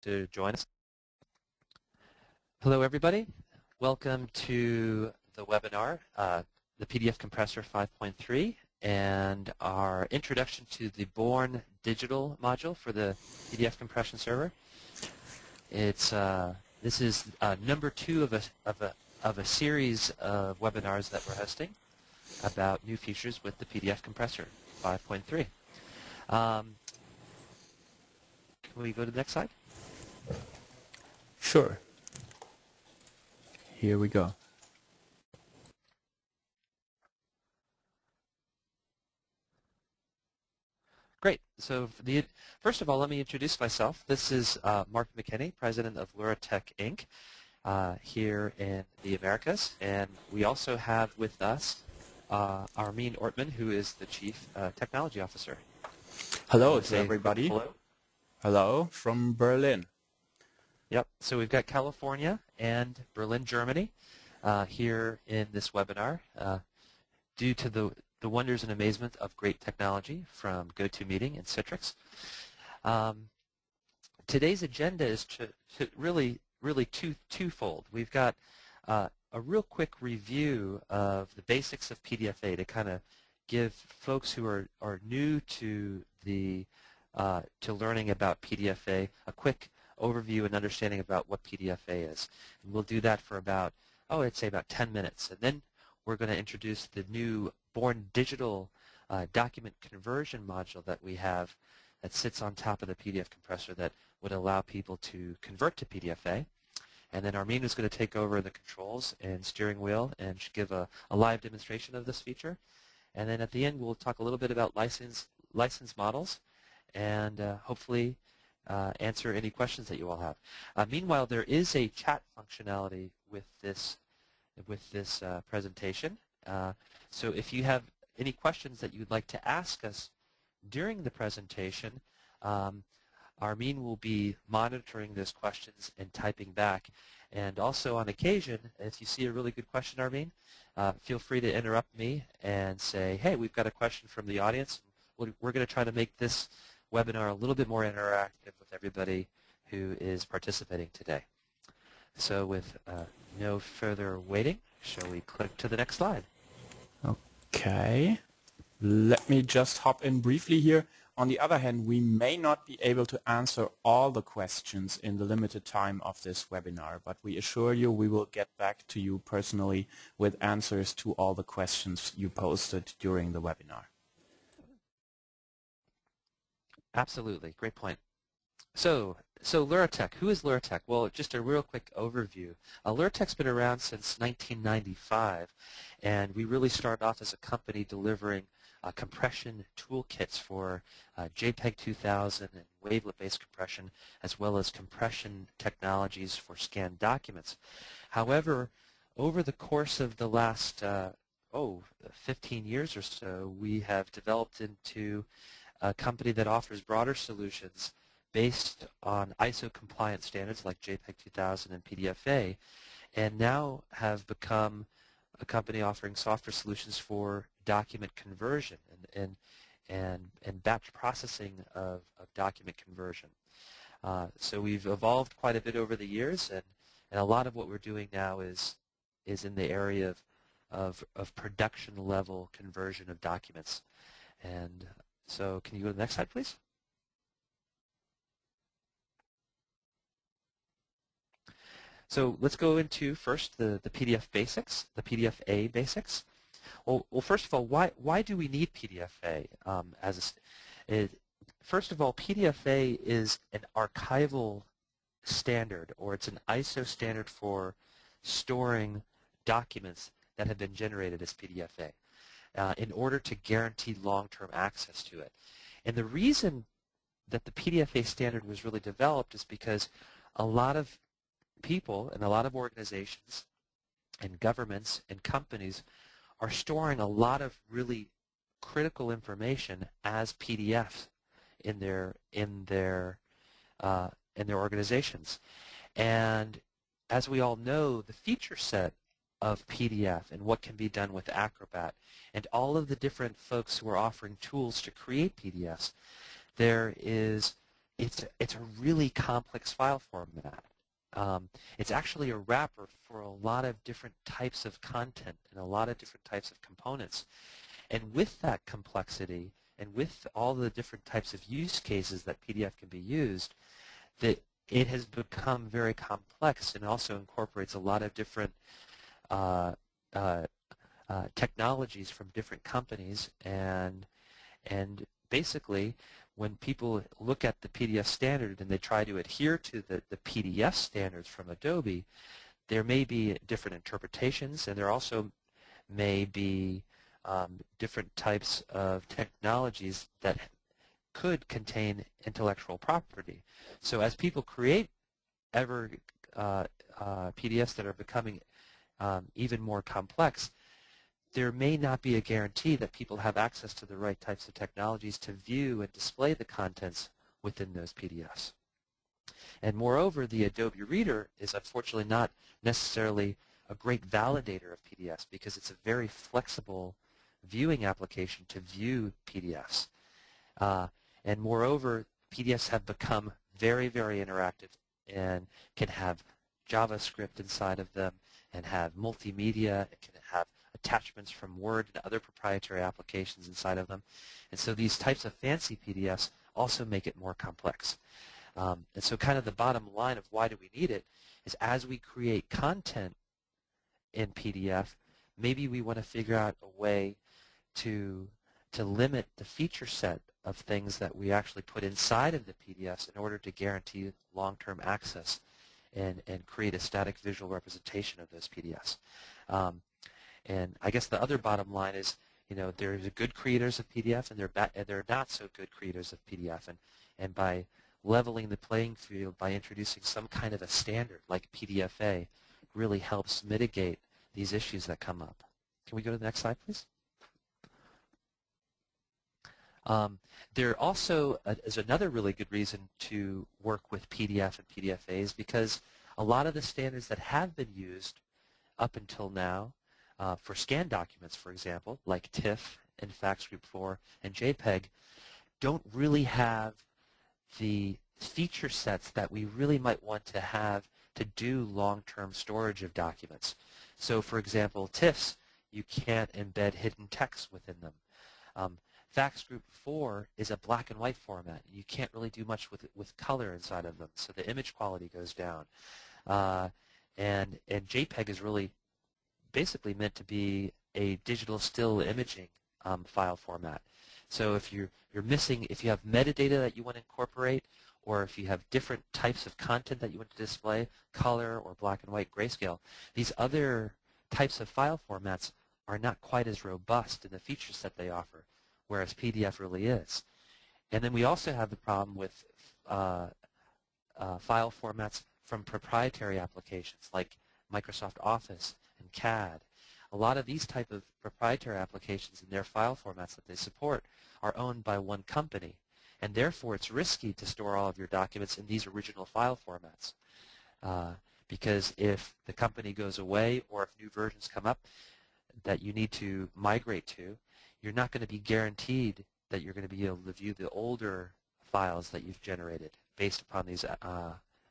to join us. Hello, everybody. Welcome to the webinar, the PDF Compressor 5.3, and our introduction to the Born Digital module for the PDF compression server. It's this is number 2 of a series of webinars that we're hosting about new features with the PDF Compressor 5.3. Can we go to the next slide? Sure. Here we go. Great. So first of all, let me introduce myself. This is Mark McKinney, president of LuraTech, Inc., here in the Americas. And we also have with us Armin Ortmann, who is the chief technology officer. Hello to everybody. Hello. Hello from Berlin. Yep. So we've got California and Berlin, Germany, here in this webinar, due to the wonders and amazement of great technology from GoToMeeting and Citrix. Today's agenda is to really twofold. We've got a real quick review of the basics of PDFA to kind of give folks who are new to the to learning about PDFA a quick overview and understanding about what PDFA is. And we'll do that for about, I'd say about 10 minutes. And then we're going to introduce the new Born Digital document conversion module that we have that sits on top of the PDF compressor that would allow people to convert to PDFA. And then Armin is going to take over the controls and steering wheel and give a live demonstration of this feature. And then at the end, we'll talk a little bit about license models and hopefully answer any questions that you all have. Meanwhile, there is a chat functionality with this presentation. So if you have any questions that you'd like to ask us during the presentation, Armin will be monitoring those questions and typing back. And also on occasion, if you see a really good question, Armin, feel free to interrupt me and say, hey, we've got a question from the audience. We're going to try to make this webinar a little bit more interactive with everybody who is participating today. So with no further waiting, shall we click to the next slide? Okay. Let me just hop in briefly here. On the other hand, we may not be able to answer all the questions in the limited time of this webinar, but we assure you we will get back to you personally with answers to all the questions you posted during the webinar. Absolutely. Great point. So LuraTech, who is LuraTech? Well, just a real quick overview. LuraTech's been around since 1995, and we really started off as a company delivering compression toolkits for JPEG 2000 and wavelet-based compression, as well as compression technologies for scanned documents. However, over the course of the last 15 years or so, we have developed into a company that offers broader solutions based on ISO-compliant standards like JPEG 2000 and PDFA, and now have become a company offering software solutions for document conversion and batch processing of document conversion. So we've evolved quite a bit over the years, and a lot of what we're doing now is in the area of production-level conversion of documents. And so can you go to the next slide, please? So let's go into first the PDF basics, the PDFA basics. Well, first of all, why do we need PDFA? First of all, PDFA is an archival standard, or it's an ISO standard for storing documents that have been generated as PDFA in order to guarantee long-term access to it. And the reason that the PDFA standard was really developed is because a lot of people and a lot of organizations and governments and companies are storing a lot of really critical information as PDFs in their organizations. And as we all know, the feature set of PDF and what can be done with Acrobat and all of the different folks who are offering tools to create PDFs, there is it's a really complex file format. It's actually a wrapper for a lot of different types of content and a lot of different types of components. And with that complexity and with all the different types of use cases that PDF can be used, that it has become very complex and also incorporates a lot of different technologies from different companies, and basically when people look at the PDF standard and they try to adhere to the PDF standards from Adobe, there may be different interpretations, and there also may be different types of technologies that could contain intellectual property. So as people create ever PDFs that are becoming even more complex, there may not be a guarantee that people have access to the right types of technologies to view and display the contents within those PDFs. And moreover, the Adobe Reader is unfortunately not necessarily a great validator of PDFs because it's a very flexible viewing application to view PDFs. And moreover, PDFs have become very, very interactive and can have JavaScript inside of them and have multimedia. It can have attachments from Word and other proprietary applications inside of them. And so these types of fancy PDFs also make it more complex. And so kind of the bottom line of why do we need it is as we create content in PDF, maybe we want to figure out a way to limit the feature set of things that we actually put inside of the PDFs in order to guarantee long-term access and create a static visual representation of those PDFs. And I guess the other bottom line is, you know, there's good creators of PDF and there are not so good creators of PDF. And by leveling the playing field by introducing some kind of a standard like PDFIA really helps mitigate these issues that come up. Can we go to the next slide, please? There also is another really good reason to work with PDF and PDFIA is because a lot of the standards that have been used up until now for scan documents, for example, like TIFF and FACSGroup 4 and JPEG, don't really have the feature sets that we really might want to have to do long-term storage of documents. So, for example, TIFFs, you can't embed hidden text within them. FACSGroup 4 is a black and white format. You can't really do much with color inside of them, so the image quality goes down. And JPEG is really basically meant to be a digital still imaging file format. So if you're missing, if you have metadata that you want to incorporate, or if you have different types of content that you want to display, color or black and white grayscale, these other types of file formats are not quite as robust in the feature set they offer, whereas PDF really is. And then we also have the problem with file formats from proprietary applications like Microsoft Office and CAD. A lot of these type of proprietary applications and their file formats that they support are owned by one company, and therefore it's risky to store all of your documents in these original file formats because if the company goes away or if new versions come up that you need to migrate to, you're not going to be guaranteed that you're going to be able to view the older files that you've generated based upon these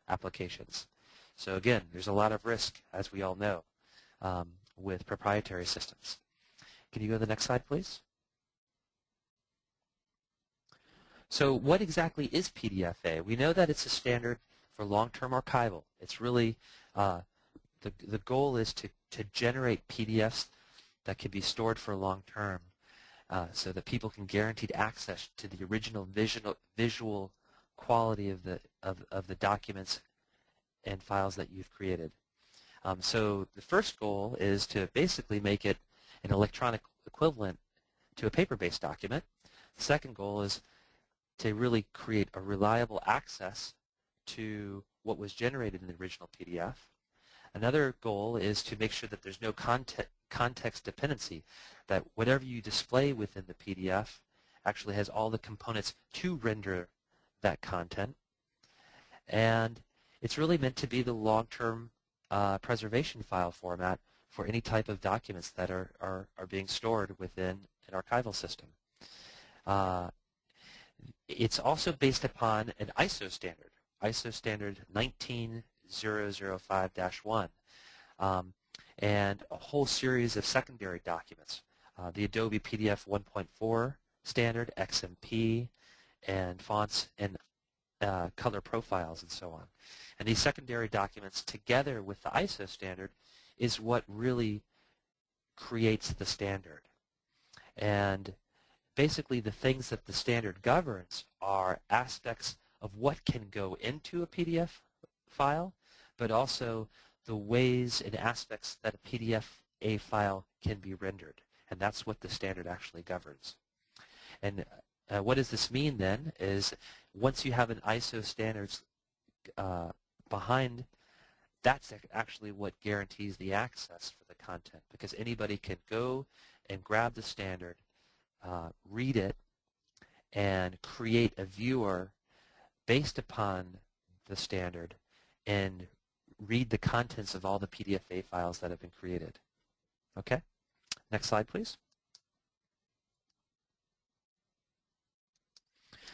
applications. So again, there's a lot of risk, as we all know, with proprietary systems. Can you go to the next slide, please? So what exactly is PDFIA? We know that it's a standard for long-term archival. It's really, the goal is to generate PDFs that can be stored for long-term so that people can guaranteed access to the original visual quality of the documents and files that you've created. So the first goal is to basically make it an electronic equivalent to a paper-based document. The second goal is to really create a reliable access to what was generated in the original PDF. Another goal is to make sure that there's no context dependency, that whatever you display within the PDF actually has all the components to render that content. And it's really meant to be the long-term preservation file format for any type of documents that are being stored within an archival system. it's also based upon an ISO standard 19005-1, and a whole series of secondary documents. The Adobe PDF 1.4 standard, XMP, and fonts and color profiles and so on. And these secondary documents together with the ISO standard is what really creates the standard. And basically the things that the standard governs are aspects of what can go into a PDF file, but also the ways and aspects that a PDFA file can be rendered. And that's what the standard actually governs. And what does this mean then is once you have an ISO standards behind, that's actually what guarantees the access for the content, because anybody can go and grab the standard, read it, and create a viewer based upon the standard and read the contents of all the PDFA files that have been created. Okay? Next slide, please.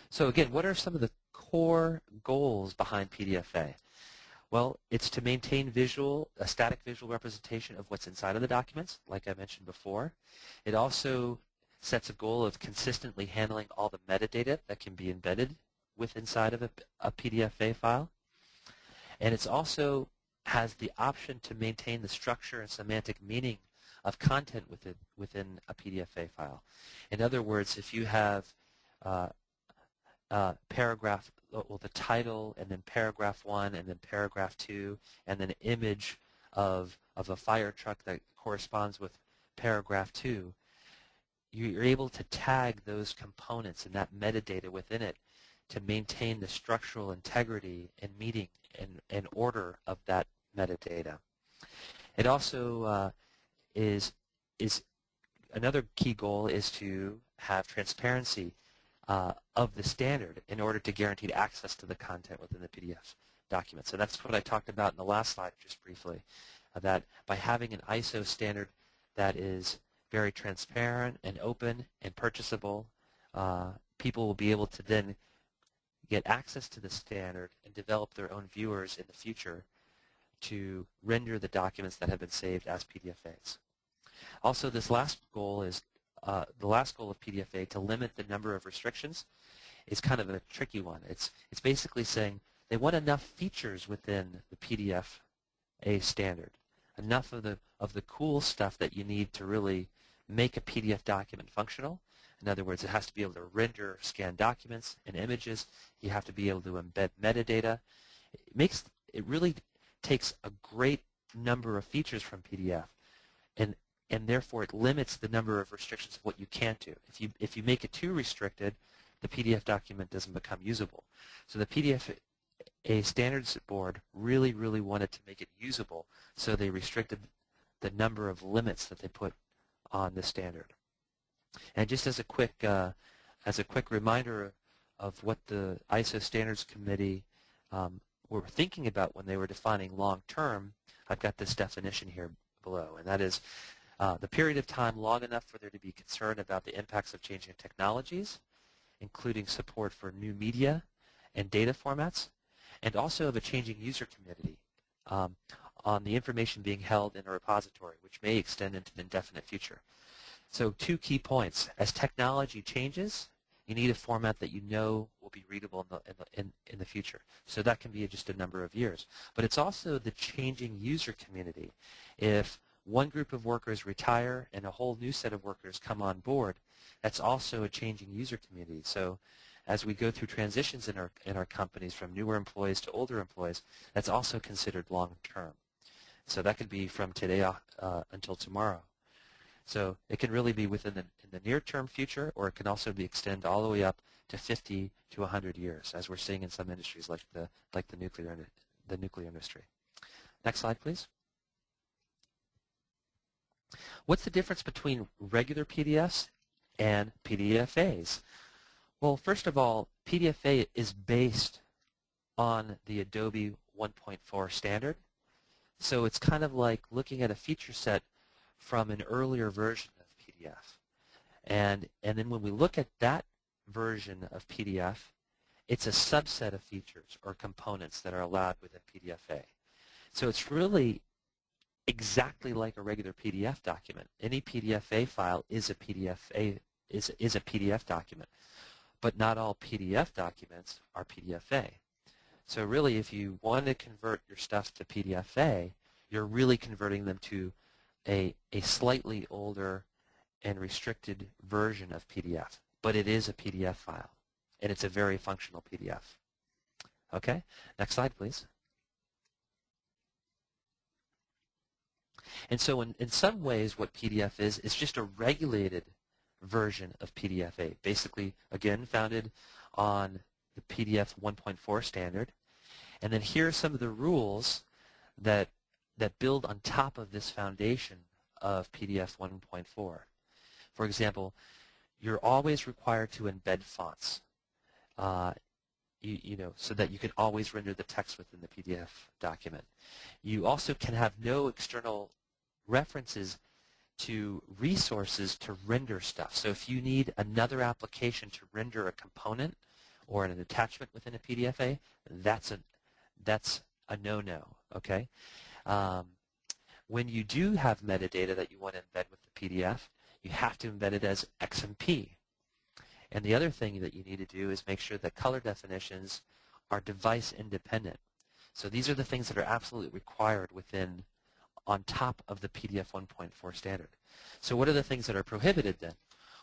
So again, what are some of the core goals behind PDFA? Well, it's to maintain a static visual representation of what's inside of the documents, like I mentioned before. It also sets a goal of consistently handling all the metadata that can be embedded inside of a PDFA file. And it also has the option to maintain the structure and semantic meaning of content within a PDFA file. In other words, if you have paragraph, well, the title, and then paragraph 1, and then paragraph 2, and then an image of a fire truck that corresponds with paragraph 2, you're able to tag those components and that metadata within it to maintain the structural integrity and meaning and order of that metadata. It also is another key goal is to have transparency of the standard in order to guarantee access to the content within the PDF document. So that's what I talked about in the last slide just briefly, that by having an ISO standard that is very transparent and open and purchasable, people will be able to then get access to the standard and develop their own viewers in the future to render the documents that have been saved as PDFAs. Also, this last goal is the last goal of PDFA, to limit the number of restrictions, is kind of a tricky one. It's basically saying they want enough features within the PDFA standard, enough of the cool stuff that you need to really make a PDF document functional. In other words, it has to be able to render scanned documents and images. You have to be able to embed metadata. It really takes a great number of features from PDF, and therefore it limits the number of restrictions of what you can do. If you make it too restricted, the PDF document doesn't become usable. So the PDFA Standards Board really wanted to make it usable, so they restricted the number of limits that they put on the standard. And just as a quick reminder of what the ISO Standards Committee were thinking about when they were defining long-term, I've got this definition here below, and that is the period of time long enough for there to be concern about the impacts of changing technologies, including support for new media and data formats, and also of a changing user community on the information being held in a repository, which may extend into the indefinite future. So 2 key points. As technology changes, you need a format that you know will be readable in the future. So that can be just a number of years. But it's also the changing user community. If one group of workers retire and a whole new set of workers come on board, that's also a changing user community. So as we go through transitions in our companies from newer employees to older employees, that's also considered long-term. So that could be from today until tomorrow. So it can really be within the near-term future, or it can also be extend all the way up to 50 to 100 years, as we're seeing in some industries like the nuclear industry. Next slide, please. What's the difference between regular PDFs and PDFAs? Well, first of all, PDFA is based on the Adobe 1.4 standard. So it's kind of like looking at a feature set from an earlier version of PDF. And then when we look at that version of PDF. It's a subset of features or components that are allowed within PDFA. So it's really exactly like a regular PDF document. Any PDFA file is a PDF document, but not all PDF documents are PDFA. So really, if you want to convert your stuff to PDFA, you're really converting them to a slightly older and restricted version of PDF, but it is a PDF file, and it's a very functional PDF. Okay, next slide, please. And so in some ways, what PDF is just a regulated version of PDFA, basically, again, founded on the PDF 1.4 standard. And then here are some of the rules that build on top of this foundation of PDF 1.4. For example, you're always required to embed fonts, so that you can always render the text within the PDF document. You also can have no external references to resources to render stuff. So if you need another application to render a component or an attachment within a PDFA, that's a no-no, okay? When you do have metadata that you want to embed with the PDF, you have to embed it as XMP. And the other thing that you need to do is make sure that color definitions are device independent. So these are the things that are absolutely required on top of the PDF 1.4 standard. So what are the things that are prohibited then?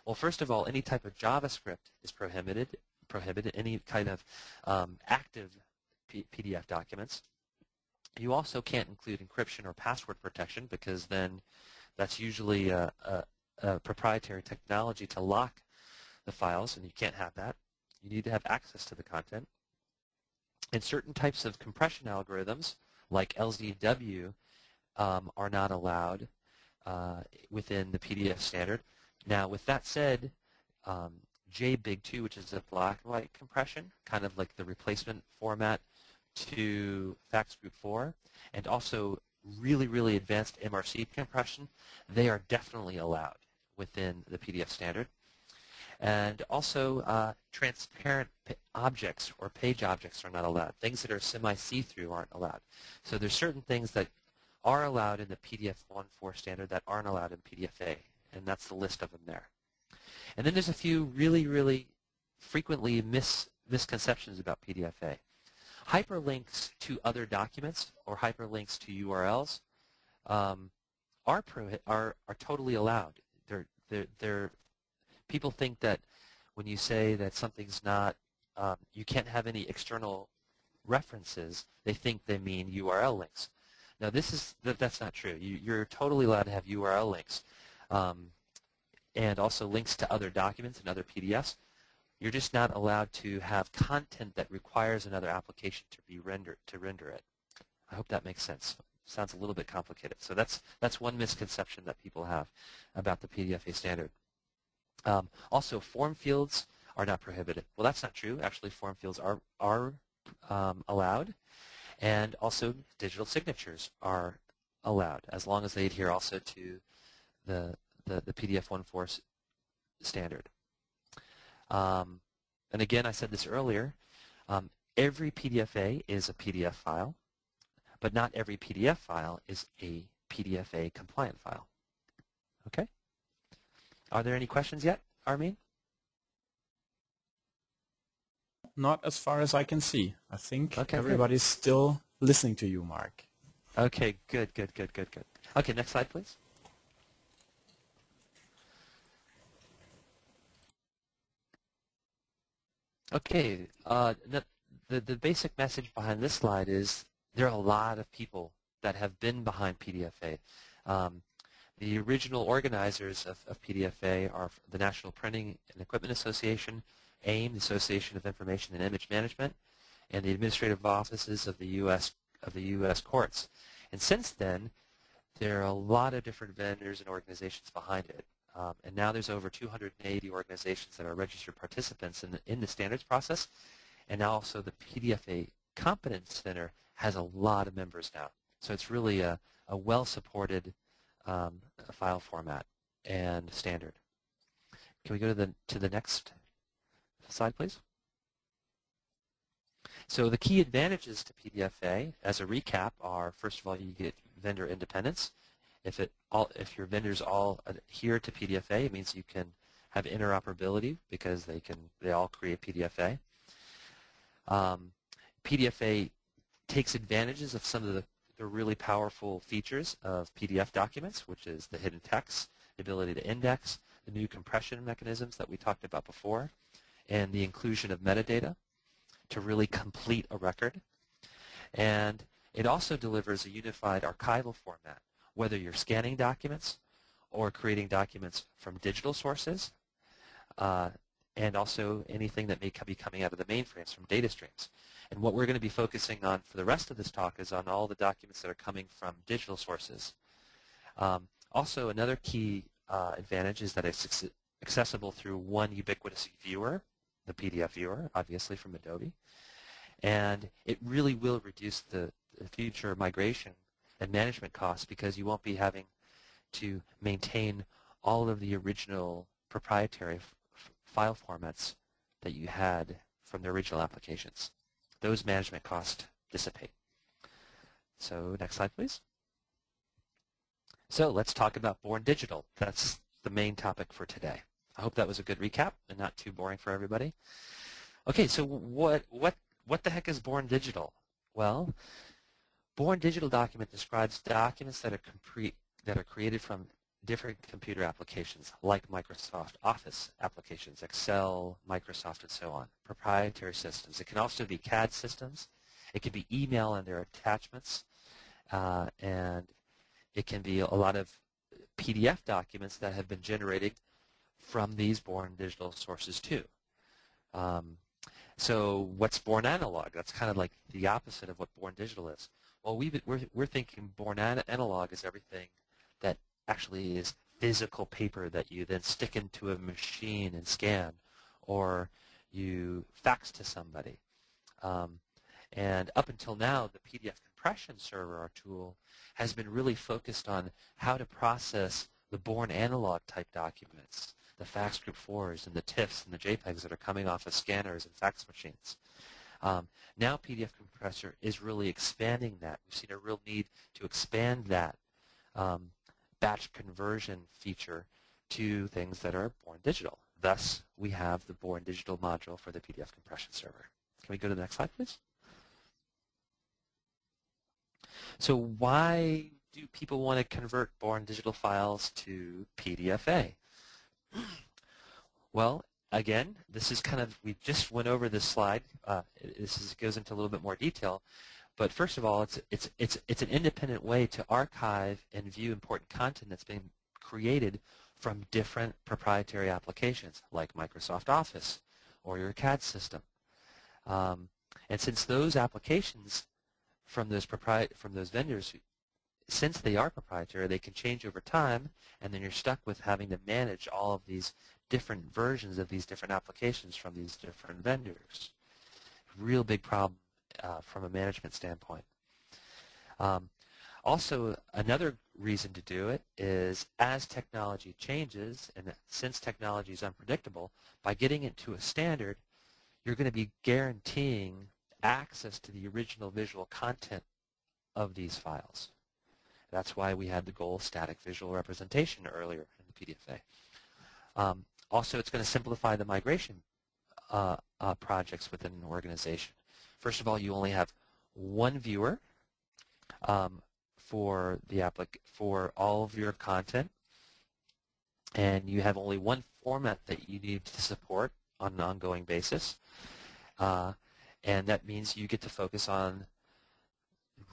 Well, first of all, any type of JavaScript is prohibited, any kind of active PDF documents. You also can't include encryption or password protection, because then that's usually a proprietary technology to lock the files, and you can't have that. You need to have access to the content. And certain types of compression algorithms, like LZW, are not allowed within the PDF standard. Now, with that said, JBig2, which is a black and white compression, kind of like the replacement format to Fax Group 4, and also really, really advanced MRC compression, they are definitely allowed within the PDF standard. And also, transparent objects or page objects are not allowed. Things that are semi-see-through aren't allowed. So there's certain things that are allowed in the PDF 1.4 standard that aren't allowed in PDFA, and that's the list of them there. And then there's a few really, really frequently misconceptions about PDFA. Hyperlinks to other documents or hyperlinks to URLs are totally allowed. People think that when you say that something's not, you can't have any external references, they think they mean URL links. Now, that's not true. You're totally allowed to have URL links and also links to other documents and other PDFs. You're just not allowed to have content that requires another application to render it. I hope that makes sense. Sounds a little bit complicated. So that's one misconception that people have about the PDFA standard. Also, form fields are not prohibited. Well, that's not true. Actually, form fields are allowed. And also, digital signatures are allowed, as long as they adhere also to the PDF 1.4 standard. And again, I said this earlier, every PDFA is a PDF file, but not every PDF file is a PDFA compliant file. Okay? Are there any questions yet, Armin? Not as far as I can see. I think okay, everybody's still listening to you, Mark. Okay, good. Okay, next slide, please. Okay, the basic message behind this slide is there are a lot of people that have been behind PDFA. The original organizers of PDFA are the National Printing and Equipment Association, AIM, the Association of Information and Image Management, and the administrative offices of the U.S. courts. And since then, there are a lot of different vendors and organizations behind it. And now there's over 280 organizations that are registered participants in the standards process. And now also the PDFA Competence Center has a lot of members now. So it's really a well-supported file format and standard. Can we go to the next slide, please. So the key advantages to PDFA, as a recap, are, first of all, you get vendor independence. If your vendors all adhere to PDFA, it means you can have interoperability because they all create PDFA. PDFA takes advantages of some of the really powerful features of PDF documents, which is the hidden text, the ability to index, the new compression mechanisms that we talked about before, and the inclusion of metadata to really complete a record. And it also delivers a unified archival format, whether you're scanning documents or creating documents from digital sources, and also anything that may be coming out of the mainframes from data streams. And what we're going to be focusing on for the rest of this talk is on all the documents that are coming from digital sources. Also, another key advantage is that it's accessible through one ubiquitous viewer, the PDF viewer, obviously from Adobe. And it really will reduce the future migration and management costs because you won't be having to maintain all of the original proprietary file formats that you had from the original applications. Those management costs dissipate. So next slide, please. So let's talk about Born Digital. That's the main topic for today. I hope that was a good recap and not too boring for everybody. Okay, so what the heck is Born Digital? Well, Born Digital document describes documents that are created from different computer applications like Microsoft Office applications, Excel, Microsoft, and so on, proprietary systems. It can also be CAD systems. It can be email and their attachments, and it can be a lot of PDF documents that have been generated from these Born Digital sources too. So what's Born Analog? That's kind of like the opposite of what Born Digital is. Well, we're thinking Born Analog is everything that actually is physical paper that you then stick into a machine and scan, or you fax to somebody. And up until now, the PDF Compression server, our tool, has been really focused on how to process the Born Analog type documents, the fax group 4s and the TIFFs and the JPEGs that are coming off of scanners and fax machines. Now PDF Compressor is really expanding that. We've seen a real need to expand that batch conversion feature to things that are Born Digital. Thus, we have the Born Digital module for the PDF Compression server. Can we go to the next slide, please? So why do people want to convert Born Digital files to PDFA? Well, again, this is kind of, we just went over this slide. Goes into a little bit more detail. But first of all, it's an independent way to archive and view important content that's being created from different proprietary applications like Microsoft Office or your CAD system. And since those applications from those vendors, since they are proprietary, they can change over time, and then you're stuck with having to manage all of these different versions of these different applications from these different vendors. Real big problem from a management standpoint. Also, another reason to do it is as technology changes, and since technology is unpredictable, by getting it to a standard, you're going to be guaranteeing access to the original visual content of these files. That's why we had the goal of static visual representation earlier in the PDFA. Also, it's going to simplify the migration projects within an organization. First of all, you only have one viewer for all of your content, and you have only one format that you need to support on an ongoing basis, and that means you get to focus on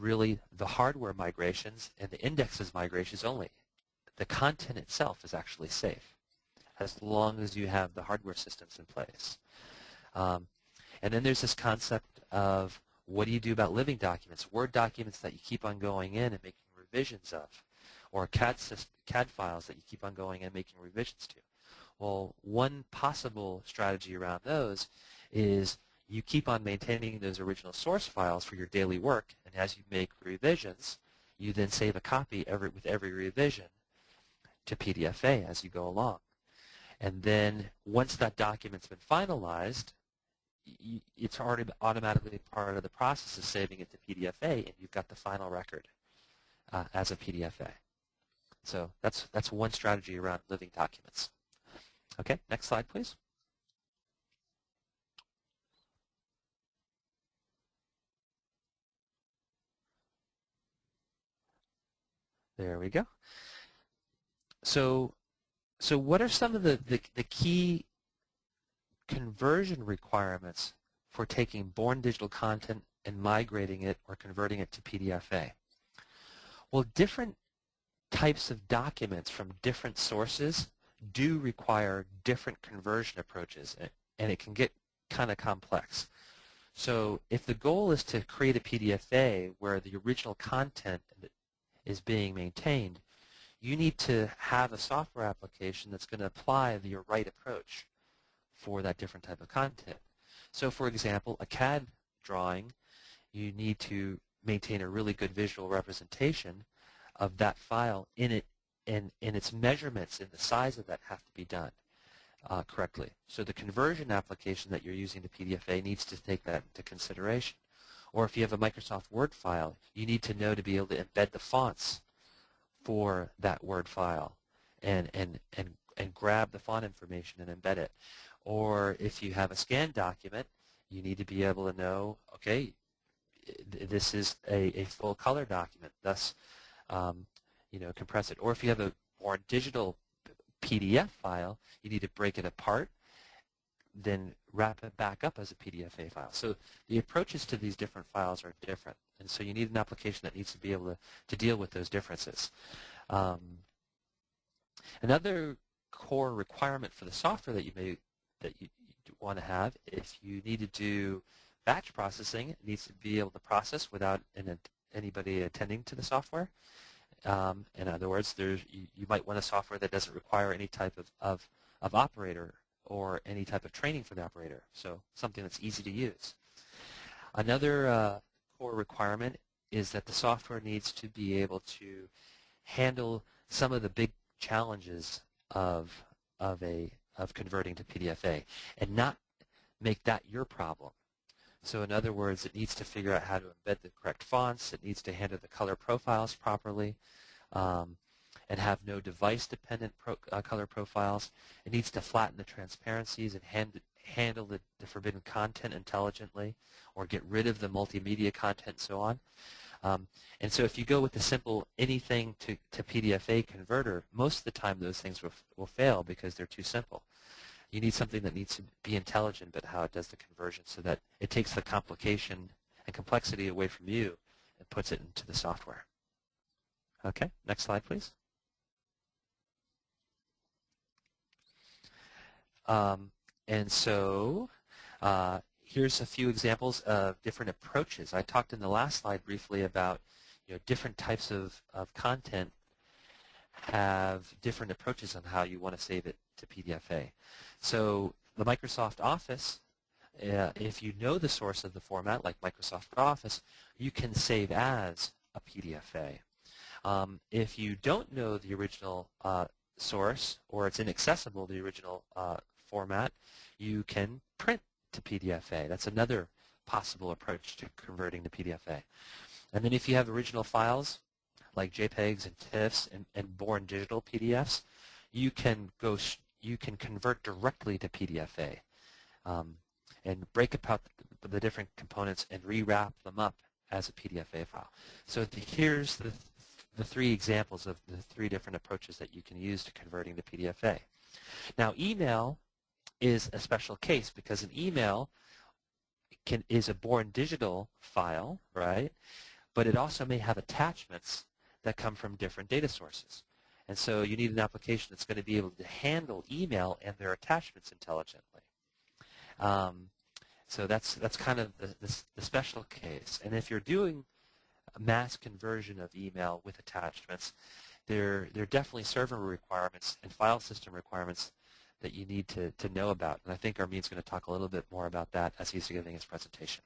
really the hardware migrations and the indexes migrations only. The content itself is actually safe as long as you have the hardware systems in place. And then there's this concept of what do you do about living documents, Word documents that you keep on going in and making revisions of, or CAD files that you keep on going in and making revisions to. Well, one possible strategy around those is you keep on maintaining those original source files for your daily work, and as you make revisions, you then save a copy with every revision to PDFA as you go along. And then once that document's been finalized, it's already automatically part of the process of saving it to PDFA, and you've got the final record as a PDFA. So that's one strategy around living documents. Okay, next slide, please. There we go. So what are some of the key conversion requirements for taking born digital content and migrating it or converting it to PDFA? Well, different types of documents from different sources do require different conversion approaches, and it can get kind of complex. So if the goal is to create a PDFA where the original content is being maintained, you need to have a software application that's going to apply the right approach for that different type of content. So for example, a CAD drawing, you need to maintain a really good visual representation of that file in it, and its measurements and the size of that have to be done correctly. So the conversion application that you're using to PDFA needs to take that into consideration. Or if you have a Microsoft Word file, you need to know to be able to embed the fonts for that Word file and grab the font information and embed it. Or if you have a scanned document, you need to be able to know, okay, this is a full color document, thus compress it. Or if you have a more digital PDF file, you need to break it apart, then wrap it back up as a PDFA file. So the approaches to these different files are different, and so you need an application that needs to be able to deal with those differences. Another core requirement for the software that you want to have, if you need to do batch processing, it needs to be able to process without anybody attending to the software. In other words, you might want a software that doesn't require any type of operator or any type of training for the operator, so something that's easy to use. Another core requirement is that the software needs to be able to handle some of the big challenges of converting to PDFA and not make that your problem. So in other words, it needs to figure out how to embed the correct fonts. It needs to handle the color profiles properly and have no device-dependent color profiles. It needs to flatten the transparencies and handle the forbidden content intelligently, or get rid of the multimedia content and so on. And so if you go with the simple anything to PDFA converter, most of the time those things will fail because they're too simple. You need something that needs to be intelligent about how it does the conversion so that it takes the complication and complexity away from you and puts it into the software. Okay, next slide, please. And so here's a few examples of different approaches. I talked in the last slide briefly about different types of content have different approaches on how you want to save it to PDFA. So the Microsoft Office, if you know the source of the format, like Microsoft Office, you can save as a PDFA. If you don't know the original source, or it's inaccessible, the original format, you can print to PDFA. That's another possible approach to converting to PDFA. And then if you have original files, like JPEGs and TIFFs and born digital PDFs, you can convert directly to PDFA and break apart the different components and rewrap them up as a PDFA file. So here's the three examples of the three different approaches that you can use to converting to PDFA. Now, email is a special case because an email is a born digital file, right? But it also may have attachments that come from different data sources. And so you need an application that's going to be able to handle email and their attachments intelligently. So that's kind of the special case. And if you're doing a mass conversion of email with attachments, there are definitely server requirements and file system requirements that you need to know about. And I think Armin's going to talk a little bit more about that as he's giving his presentation.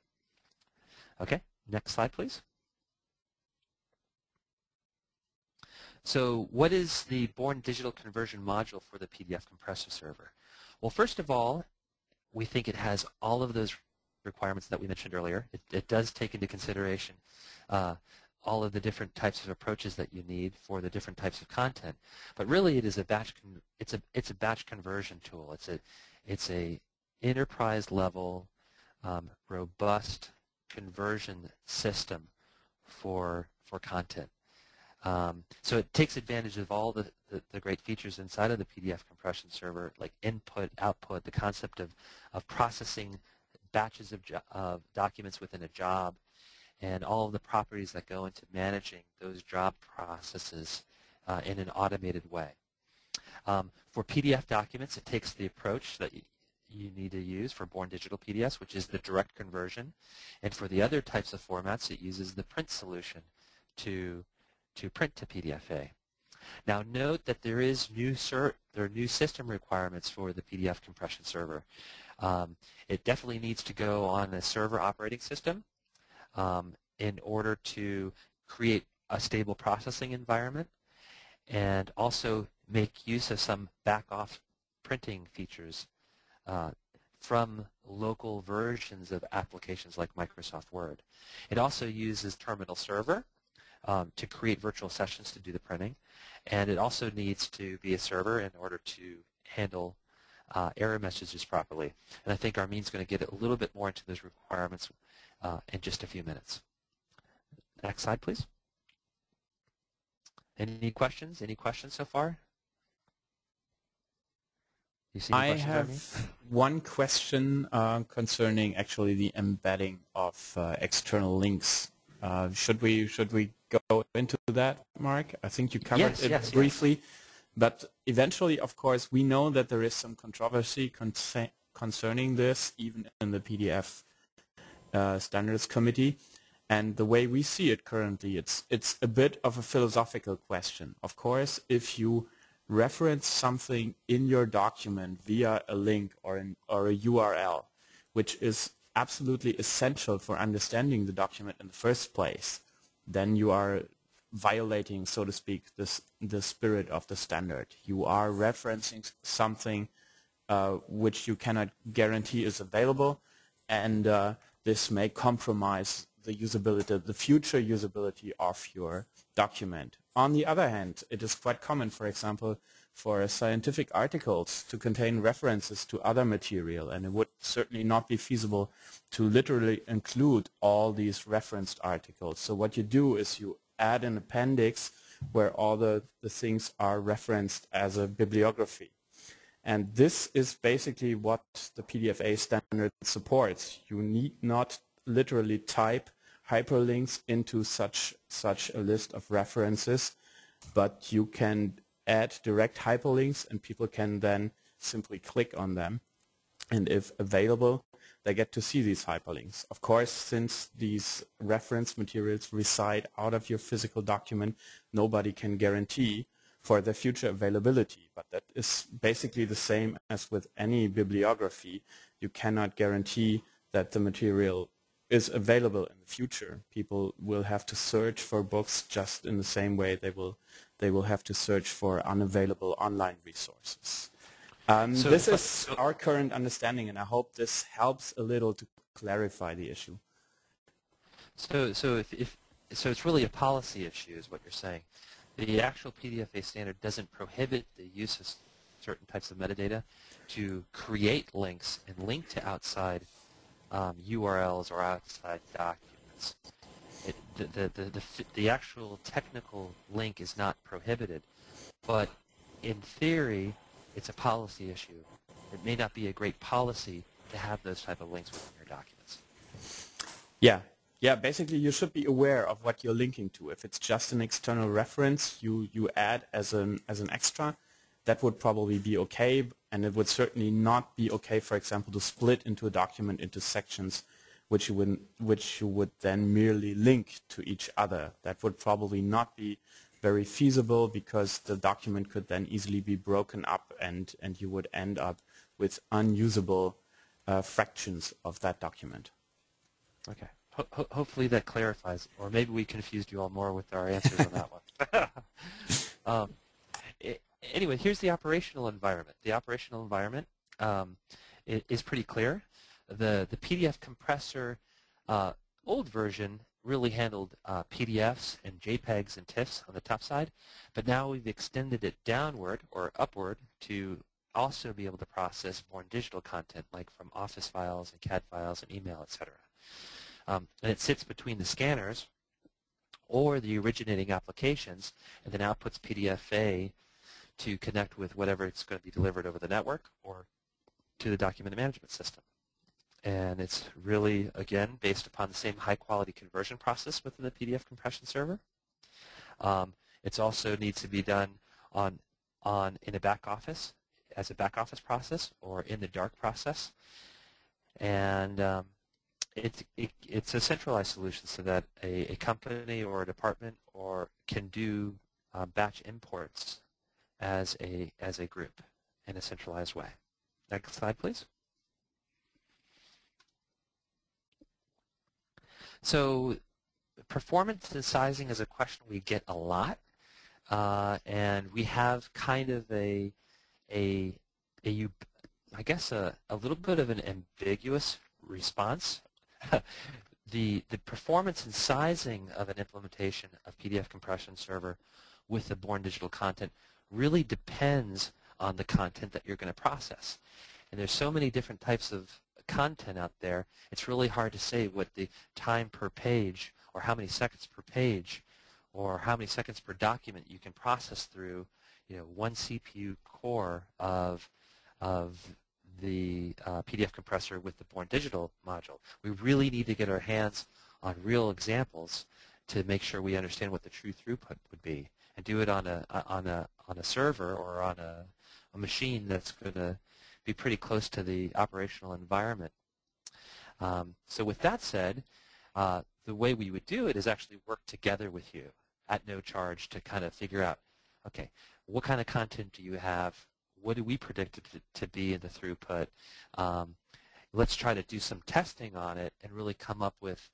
Okay, next slide, please. So what is the Born Digital Conversion module for the PDF Compressor server? Well, first of all, we think it has all of those requirements that we mentioned earlier. It does take into consideration all of the different types of approaches that you need for the different types of content. But really, it is a batch. It's a batch conversion tool. It's a enterprise level, robust conversion system for content. So it takes advantage of all the great features inside of the PDF compression server, like input, output, the concept of processing batches of documents within a job, and all of the properties that go into managing those job processes in an automated way. For PDF documents, it takes the approach that you need to use for Born Digital PDFs, which is the direct conversion. And for the other types of formats, it uses the print solution to print to PDFA. Now note that there are new system requirements for the PDF compression server. It definitely needs to go on a server operating system in order to create a stable processing environment, and also make use of some back-off printing features from local versions of applications like Microsoft Word. It also uses Terminal Server to create virtual sessions to do the printing, and it also needs to be a server in order to handle error messages properly. And I think Armin's going to get a little bit more into those requirements in just a few minutes. Next slide, please. Any questions? Any questions so far? You see any I questions, Armin? have one question concerning actually the embedding of external links. Should we go into that, Mark? I think you covered it briefly, but eventually, of course, we know that there is some controversy concerning this, even in the PDF Standards Committee. And the way we see it currently, it's a bit of a philosophical question. Of course, if you reference something in your document via a link or a URL, which is absolutely essential for understanding the document in the first place, then you are violating, so to speak, the spirit of the standard. You are referencing something which you cannot guarantee is available, and this may compromise the usability, the future usability of your document. On the other hand, it is quite common, for example, for scientific articles to contain references to other material, and it would certainly not be feasible to literally include all these referenced articles. So what you do is you add an appendix where all the things are referenced as a bibliography. And this is basically what the PDFA standard supports. You need not literally type hyperlinks into such a list of references, but you can add direct hyperlinks, and people can then simply click on them, and if available, they get to see these hyperlinks. Of course, since these reference materials reside out of your physical document, nobody can guarantee for their future availability, but that is basically the same as with any bibliography. You cannot guarantee that the material is available in the future. People will have to search for books just in the same way they will have to search for unavailable online resources. This is our current understanding, and I hope this helps a little to clarify the issue. So it's really a policy issue, is what you're saying. The actual PDFA standard doesn't prohibit the use of certain types of metadata to create links and link to outside URLs or outside documents. The actual technical link is not prohibited, but in theory, it's a policy issue. It may not be a great policy to have those type of links within your documents. Yeah, basically you should be aware of what you're linking to. If it's just an external reference you add as an extra, that would probably be okay, and it would certainly not be okay, for example, to split into a document into sections which you would then merely link to each other. That would probably not be very feasible, because the document could then easily be broken up, and you would end up with unusable fractions of that document. Okay. Hopefully that clarifies, or maybe we confused you all more with our answers on that one. Um, anyway, here's the operational environment. The operational environment is pretty clear. The PDF compressor old version really handled PDFs and JPEGs and TIFFs on the top side, but now we've extended it downward or upward to also be able to process more digital content, like from Office files and CAD files and email, etc. And it sits between the scanners or the originating applications, and then outputs PDFA to connect with whatever it's going to be delivered over the network or to the document management system. And it's really, again, based upon the same high-quality conversion process within the PDF compression server. It also needs to be done in a back office, as a back office process, or in the dark process. And it's a centralized solution so that a company or a department can do batch imports as a group in a centralized way. Next slide, please. So performance and sizing is a question we get a lot, and we have kind of I guess a little bit of an ambiguous response. The performance and sizing of an implementation of PDF compression server with the born digital content really depends on the content that you're going to process. And there's so many different types of content out there, it's really hard to say what the time per page or how many seconds per page or how many seconds per document you can process through, one CPU core of the PDF compressor with the Born Digital module. We really need to get our hands on real examples to make sure we understand what the true throughput would be, and do it on a server or on a machine that's going to be pretty close to the operational environment. So with that said, the way we would do it is actually work together with you at no charge to kind of figure out, okay, what kind of content do you have? What do we predict it to be in the throughput? Let's try to do some testing on it and really come up with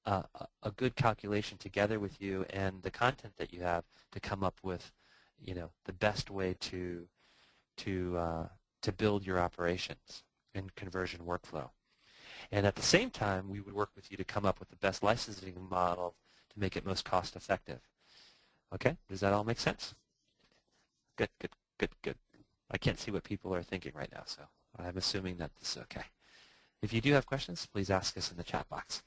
a good calculation together with you and the content that you have to come up with, the best way to build your operations and conversion workflow. And at the same time, we would work with you to come up with the best licensing model to make it most cost effective. Okay, does that all make sense? Good, good, good, good. I can't see what people are thinking right now, so I'm assuming that this is okay. If you do have questions, please ask us in the chat box.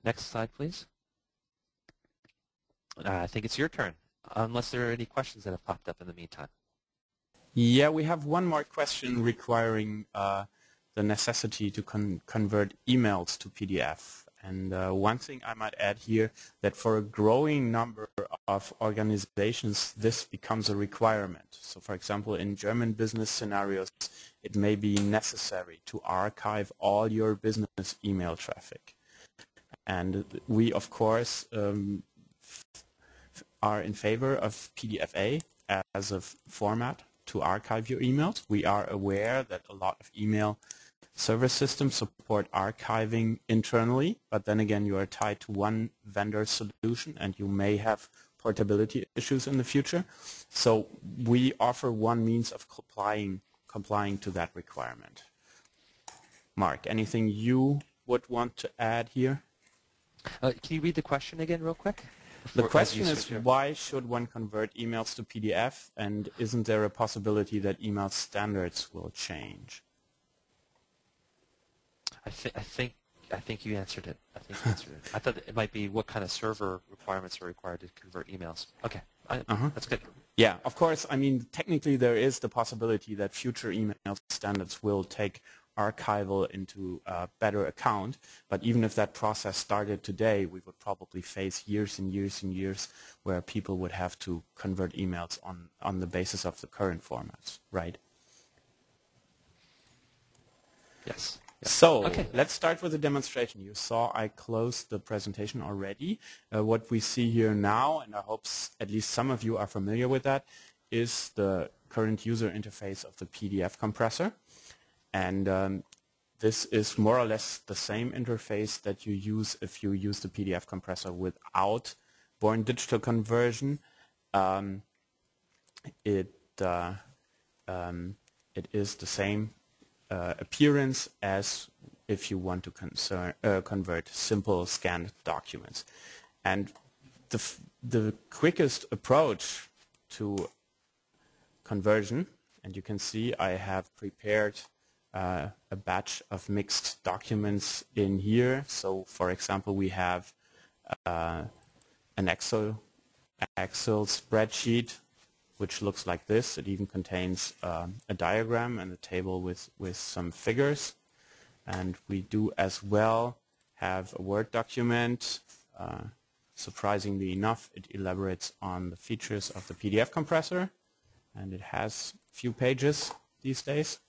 Next slide, please. I think it's your turn, unless there are any questions that have popped up in the meantime. Yeah, we have one more question requiring the necessity to convert emails to PDF. And one thing I might add here, that for a growing number of organizations, this becomes a requirement. So for example, in German business scenarios, it may be necessary to archive all your business email traffic. And we, of course, are in favor of PDFA as a format to archive your emails. We are aware that a lot of email server systems support archiving internally, but then again you are tied to one vendor solution and you may have portability issues in the future. So we offer one means of complying to that requirement. Mark, anything you would want to add here? Can you read the question again real quick? The question is, why should one convert emails to PDF, and isn't there a possibility that email standards will change? I think you answered it. I thought it might be what kind of server requirements are required to convert emails. Okay, that's good. Yeah, of course. I mean, technically there is the possibility that future email standards will take archival into better account, but even if that process started today, we would probably face years and years and years where people would have to convert emails on the basis of the current formats, right? Yes. So okay. Let's start with the demonstration. You saw I closed the presentation already. What we see here now, and I hope at least some of you are familiar with that, is the current user interface of the PDF compressor. And this is more or less the same interface that you use if you use the PDF compressor without Born Digital conversion. um, it it is the same appearance as if you want to convert simple scanned documents. And the quickest approach to conversion, and you can see I have prepared a batch of mixed documents in here. So for example, we have an Excel spreadsheet which looks like this. It even contains a diagram and a table with some figures. And we do as well have a Word document. Surprisingly enough, it elaborates on the features of the PDF compressor, and it has a few pages these days.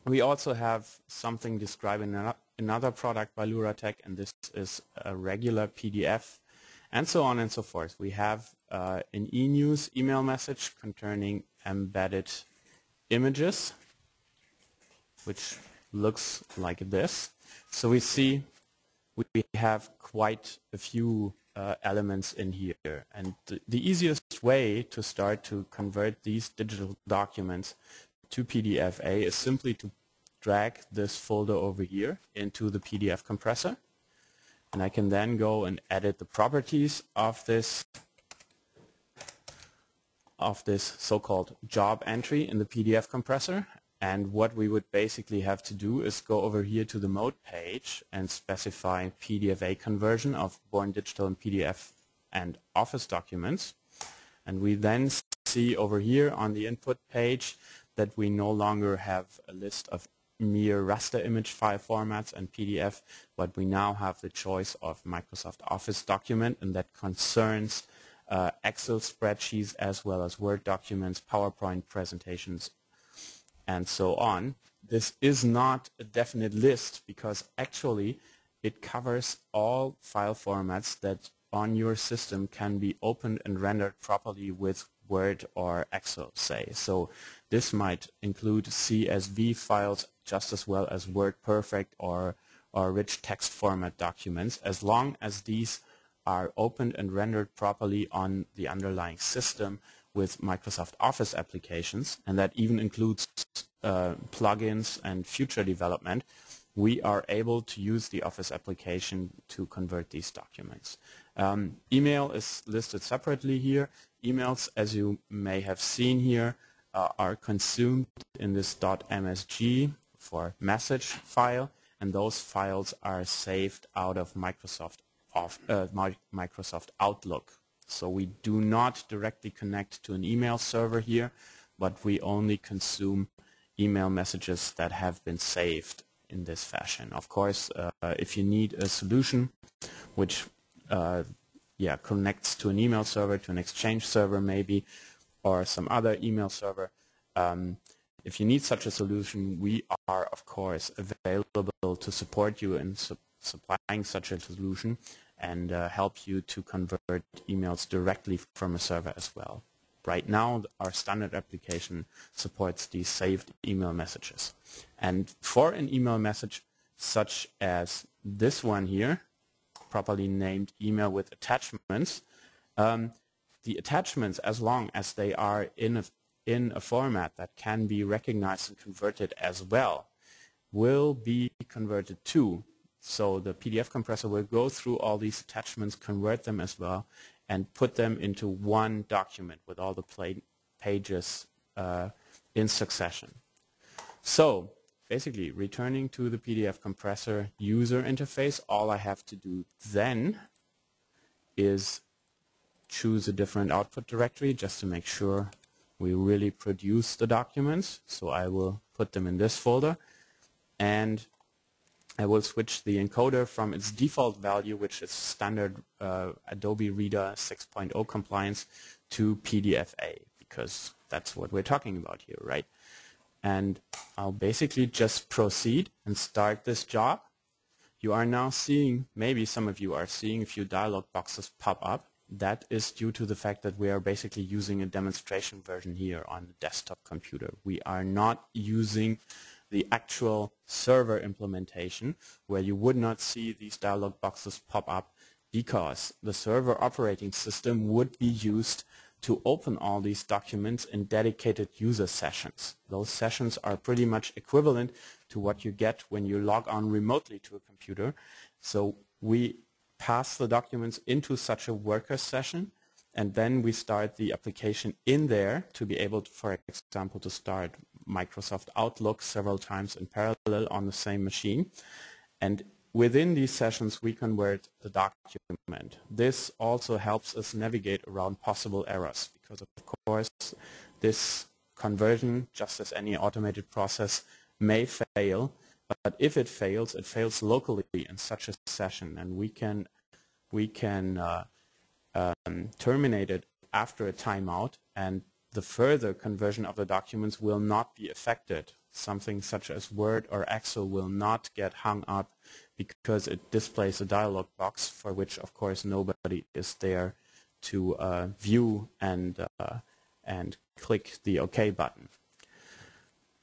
We also have something describing another product by LuraTech, and this is a regular PDF, and so on and so forth. We have an e-news email message containing embedded images, which looks like this. So we see we have quite a few elements in here, and the easiest way to start to convert these digital documents to PDFA is simply to drag this folder over here into the PDF compressor, and I can then go and edit the properties of this so-called job entry in the PDF compressor. And what we would basically have to do is go over here to the mode page and specify PDFA conversion of Born Digital and PDF and Office documents. And we then see over here on the input page that we no longer have a list of mere raster image file formats and PDF, but we now have the choice of Microsoft Office document, and that concerns Excel spreadsheets as well as Word documents, PowerPoint presentations, and so on. This is not a definite list because actually it covers all file formats that on your system can be opened and rendered properly with Word or Excel, say. So this might include CSV files just as well as WordPerfect or rich text format documents, as long as these are opened and rendered properly on the underlying system with Microsoft Office applications, and that even includes plugins and future development. We are able to use the Office application to convert these documents. Email is listed separately here. Emails, as you may have seen here, are consumed in this .msg for message file, and those files are saved out of Microsoft Outlook. So we do not directly connect to an email server here, but we only consume email messages that have been saved in this fashion. Of course, if you need a solution which connects to an email server, to an Exchange server maybe, or some other email server, if you need such a solution, we are of course available to support you in supplying such a solution and help you to convert emails directly from a server as well. Right now, our standard application supports these saved email messages. And for an email message such as this one here, properly named email with attachments, the attachments, as long as they are in a format that can be recognized and converted as well, will be converted too. So the PDF compressor will go through all these attachments, convert them as well, and put them into one document with all the pages in succession. So basically, returning to the PDF compressor user interface, all I have to do then is choose a different output directory just to make sure we really produce the documents. So I will put them in this folder, and I will switch the encoder from its default value, which is standard Adobe Reader 6.0 compliance, to PDFA, because that's what we're talking about here, right? And I'll basically just proceed and start this job. You are now seeing, maybe some of you are seeing a few dialog boxes pop up. That is due to the fact that we are basically using a demonstration version here on the desktop computer. We are not using the actual server implementation, where you would not see these dialog boxes pop up because the server operating system would be used to open all these documents in dedicated user sessions. Those sessions are pretty much equivalent to what you get when you log on remotely to a computer. So we pass the documents into such a worker session, and then we start the application in there to be able to, for example, to start Microsoft Outlook several times in parallel on the same machine. And within these sessions, we convert the document. This also helps us navigate around possible errors because, of course, this conversion, just as any automated process, may fail. But if it fails locally in such a session, and we can terminate it after a timeout, and the further conversion of the documents will not be affected. Something such as Word or Excel will not get hung up because it displays a dialog box for which, of course, nobody is there to view and click the OK button.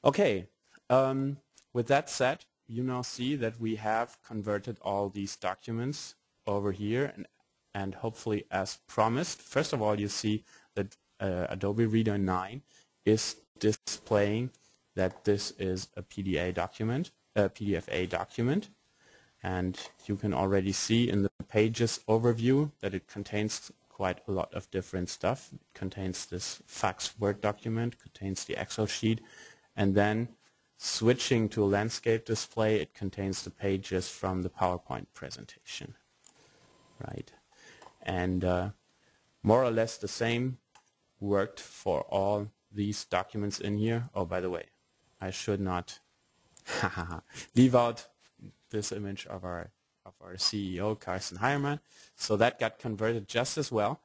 Okay, with that said, you now see that we have converted all these documents over here, and hopefully as promised. First of all, you see that Adobe Reader 9 is displaying that this is a PDFIA document, and you can already see in the pages overview that it contains quite a lot of different stuff. It contains this fax Word document, contains the Excel sheet, and then switching to a landscape display, it contains the pages from the PowerPoint presentation. Right, and more or less the same worked for all these documents in here. Oh, by the way, I should not leave out this image of our CEO, Carsten Heiermann. So that got converted just as well.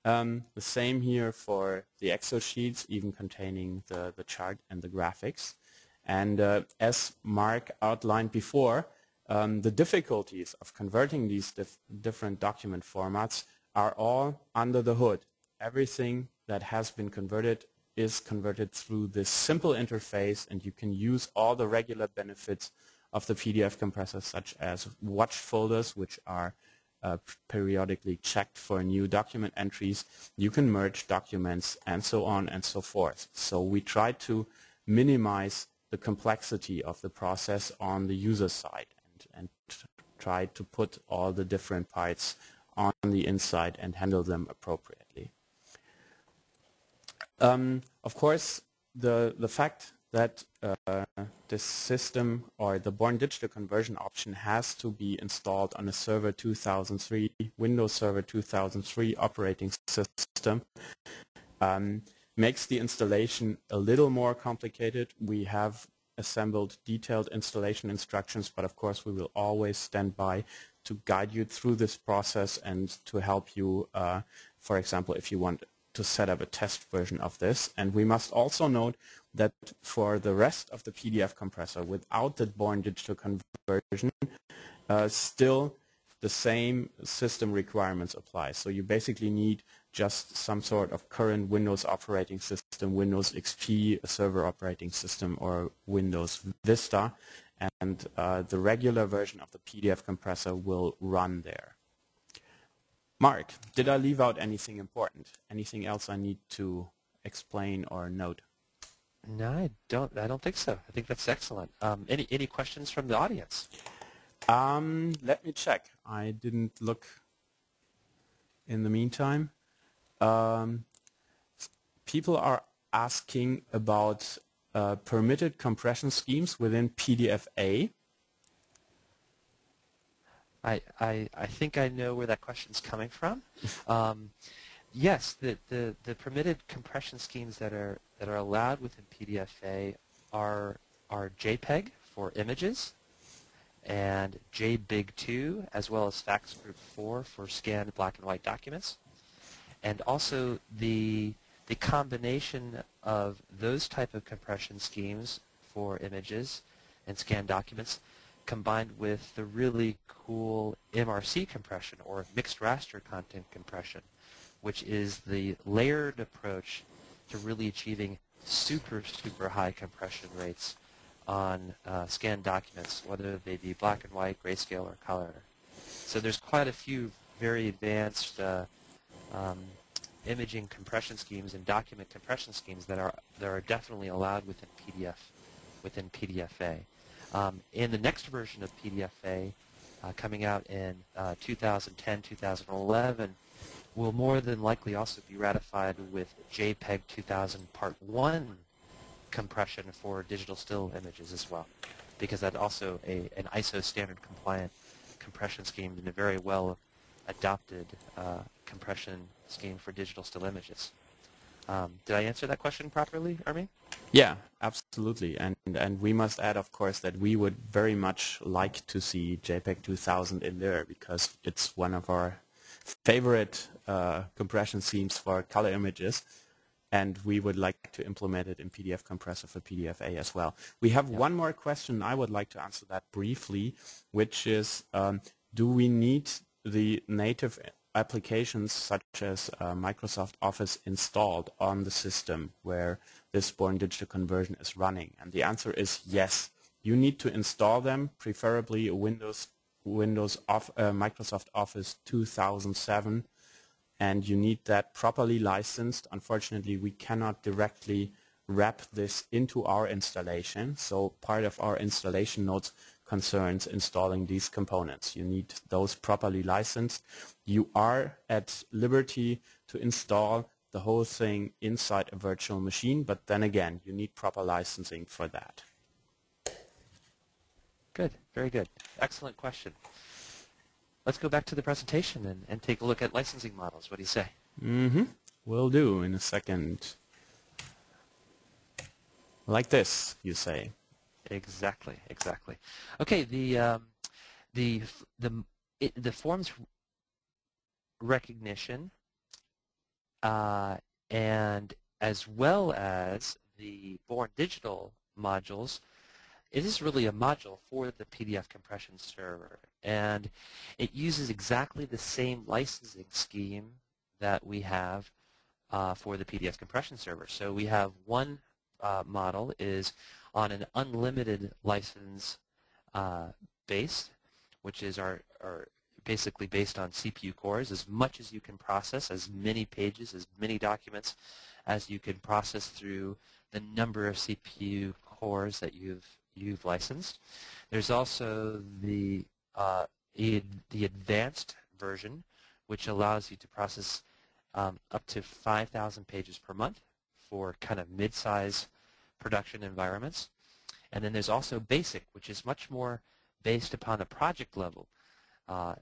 The same here for the Excel sheets, even containing the chart and the graphics. And as Mark outlined before, the difficulties of converting these different document formats are all under the hood. Everything that has been converted is converted through this simple interface, and you can use all the regular benefits of the PDF compressor, such as watch folders, which are periodically checked for new document entries. You can merge documents and so on and so forth. So we try to minimize the complexity of the process on the user side and try to put all the different parts on the inside and handle them appropriately. Of course, the fact that this system or the Born Digital conversion option has to be installed on a Server 2003, Windows Server 2003 operating system makes the installation a little more complicated. We have assembled detailed installation instructions, but of course we will always stand by to guide you through this process and to help you, for example, if you want to set up a test version of this. And we must also note that for the rest of the PDF compressor, without the Born Digital conversion, still the same system requirements apply. So you basically need just some sort of current Windows operating system, Windows XP, a server operating system, or Windows Vista, and the regular version of the PDF compressor will run there. Mark, did I leave out anything important? Anything else I need to explain or note? No, I don't think so. I think that's excellent. Any questions from the audience? Let me check. I didn't look in the meantime. People are asking about permitted compression schemes within PDFIA. I think I know where that question's coming from. Yes, the permitted compression schemes that are allowed within PDFIA are JPEG for images, and JBIG2, as well as Fax Group 4 for scanned black and white documents, and also the combination of those type of compression schemes for images and scanned documents combined with the really cool MRC compression, or mixed raster content compression, which is the layered approach to really achieving super high compression rates on scanned documents, whether they be black and white, grayscale, or color. So there's quite a few very advanced um, imaging compression schemes and document compression schemes that are definitely allowed within PDFA. In the next version of PDFA, coming out in 2010, 2011, will more than likely also be ratified with JPEG 2000 Part 1 compression for digital still images as well, because that's also an ISO standard compliant compression scheme and a very well adopted compression scheme for digital still images. Did I answer that question properly, Armin? Yeah, absolutely. And we must add, of course, that we would very much like to see JPEG 2000 in there because it's one of our favorite compression schemes for color images, and we would like to implement it in PDF Compressor for PDFA as well. We have one more question. I would like to answer that briefly, which is, do we need the native applications such as Microsoft Office installed on the system where this Born Digital conversion is running? And the answer is yes. You need to install them, preferably Microsoft Office 2007, and you need that properly licensed. Unfortunately, we cannot directly wrap this into our installation, so part of our installation notes concerns installing these components. You need those properly licensed. You are at liberty to install the whole thing inside a virtual machine, but then again, you need proper licensing for that. Good, very good. Excellent question. Let's go back to the presentation and take a look at licensing models. What do you say? Will do in a second. Like this, you say. Exactly, exactly. Okay, the forms recognition and as well as the Born Digital modules, it is really a module for the PDF compression server, and it uses exactly the same licensing scheme that we have for the PDF compression server. So we have one model is on an unlimited license base, which is our basically based on CPU cores, as much as you can process, as many pages, as many documents as you can process through the number of CPU cores that you've licensed. There's also the advanced version, which allows you to process up to 5,000 pages per month for kind of mid-size production environments. And then there's also basic, which is much more based upon the project level.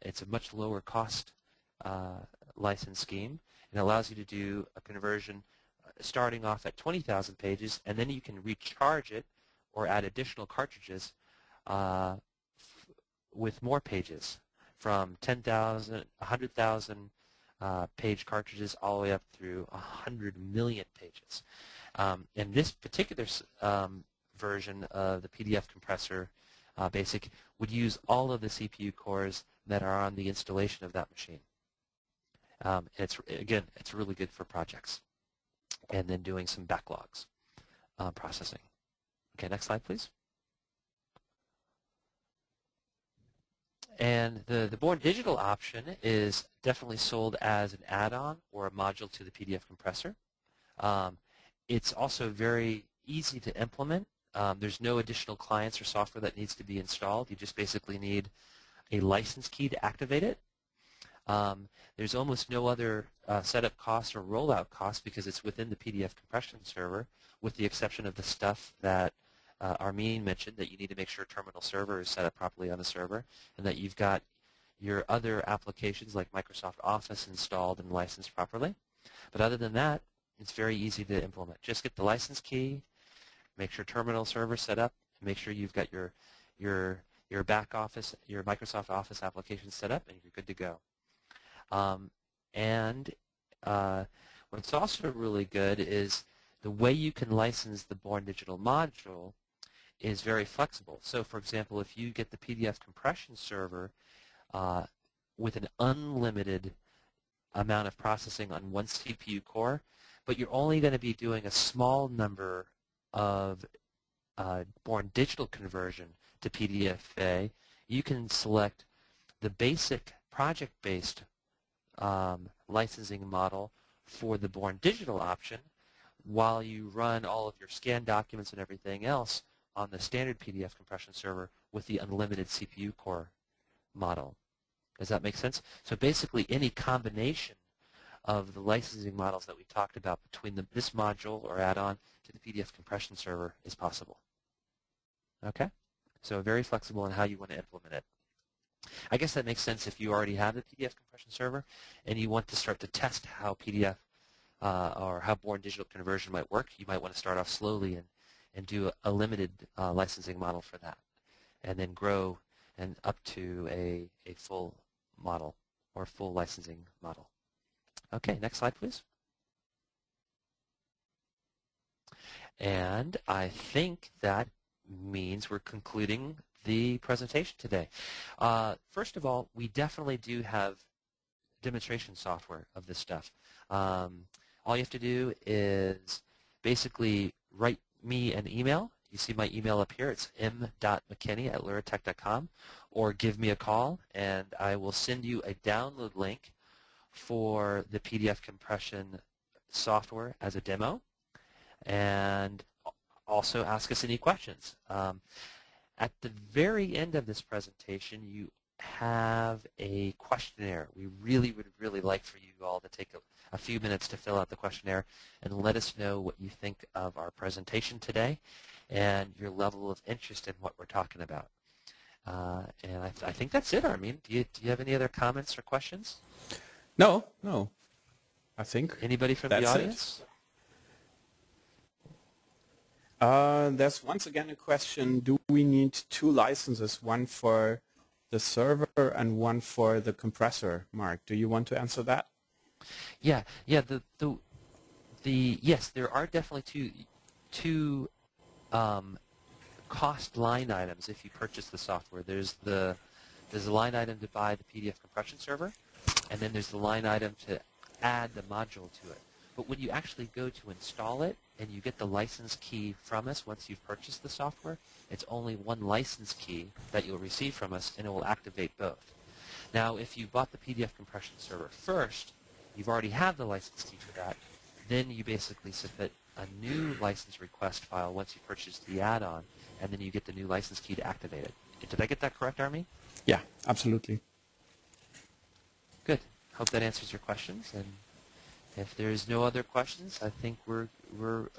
It's a much lower cost license scheme, and allows you to do a conversion starting off at 20,000 pages, and then you can recharge it or add additional cartridges with more pages, from 10,000, 100,000 page cartridges all the way up through 100 million pages. And this particular version of the PDF Compressor Basic would use all of the CPU cores that are on the installation of that machine. It's really good for projects and then doing some backlogs processing. Okay, next slide, please. And the Born Digital option is definitely sold as an add-on or a module to the PDF Compressor. It's also very easy to implement. There's no additional clients or software that needs to be installed. You just basically need a license key to activate it. There's almost no other setup costs or rollout costs because it's within the PDF compression server, with the exception of the stuff that Armin mentioned, that you need to make sure terminal server is set up properly on the server, and that you've got your other applications like Microsoft Office installed and licensed properly. But other than that, it's very easy to implement. Just get the license key, make sure terminal server is set up, and make sure you've got your back office, your Microsoft Office application set up, and you're good to go. What's also really good is the way you can license the Born Digital module is very flexible. So, for example, if you get the PDF compression server with an unlimited amount of processing on one CPU core, but you're only going to be doing a small number of Born Digital conversion to PDFA, you can select the basic project-based licensing model for the Born Digital option while you run all of your scan documents and everything else on the standard PDF compression server with the unlimited CPU core model. Does that make sense? So basically any combination of the licensing models that we talked about between this module or add-on to the PDF compression server is possible. Okay? So very flexible in how you want to implement it. I guess that makes sense if you already have the PDF compression server and you want to start to test how PDF or how Born Digital conversion might work. You might want to start off slowly and do a limited licensing model for that, and then grow and up to a full model or full licensing model. Okay, next slide, please. And I think that means we're concluding the presentation today. First of all, we definitely do have demonstration software of this stuff. All you have to do is basically write me an email. You see my email up here. It's m.mckinney@luratech.com, or give me a call, and I will send you a download link for the PDF compression software as a demo, and also ask us any questions. At the very end of this presentation, you have a questionnaire. We would really like for you all to take a few minutes to fill out the questionnaire and let us know what you think of our presentation today and your level of interest in what we're talking about. And I think that's it, Armin. Do you have any other comments or questions? No. I think anybody from the audience? There's once again a question, do we need two licenses, one for the server and one for the compressor? Mark, do you want to answer that? Yeah. Yes, there are definitely two cost line items if you purchase the software. There's a line item to buy the PDF compression server, and then there's the line item to add the module to it. But when you actually go to install it and you get the license key from us once you've purchased the software, it's only one license key that you'll receive from us, and it will activate both. Now, if you bought the PDF compression server first, you've already have the license key for that, then you basically submit a new license request file once you purchase the add-on, and then you get the new license key to activate it. Did I get that correct, Armin? Yeah, absolutely. Good. Hope that answers your questions. And if there's no other questions, I think we're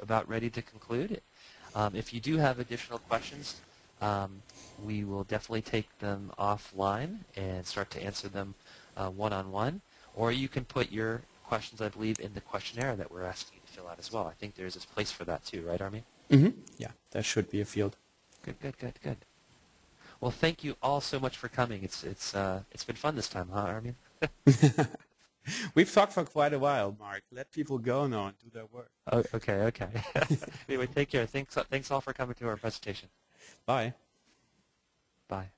about ready to conclude. If you do have additional questions, we will definitely take them offline and start to answer them one-on-one. Or you can put your questions, I believe, in the questionnaire that we're asking you to fill out as well. I think there's a place for that too, right, Armin? Mm-hmm. Yeah, there should be a field. Good. Well, thank you all so much for coming. It's been fun this time, huh, Armin? We've talked for quite a while, Mark. Let people go now and do their work. Oh, okay. Anyway, take care. Thanks all for coming to our presentation. Bye. Bye.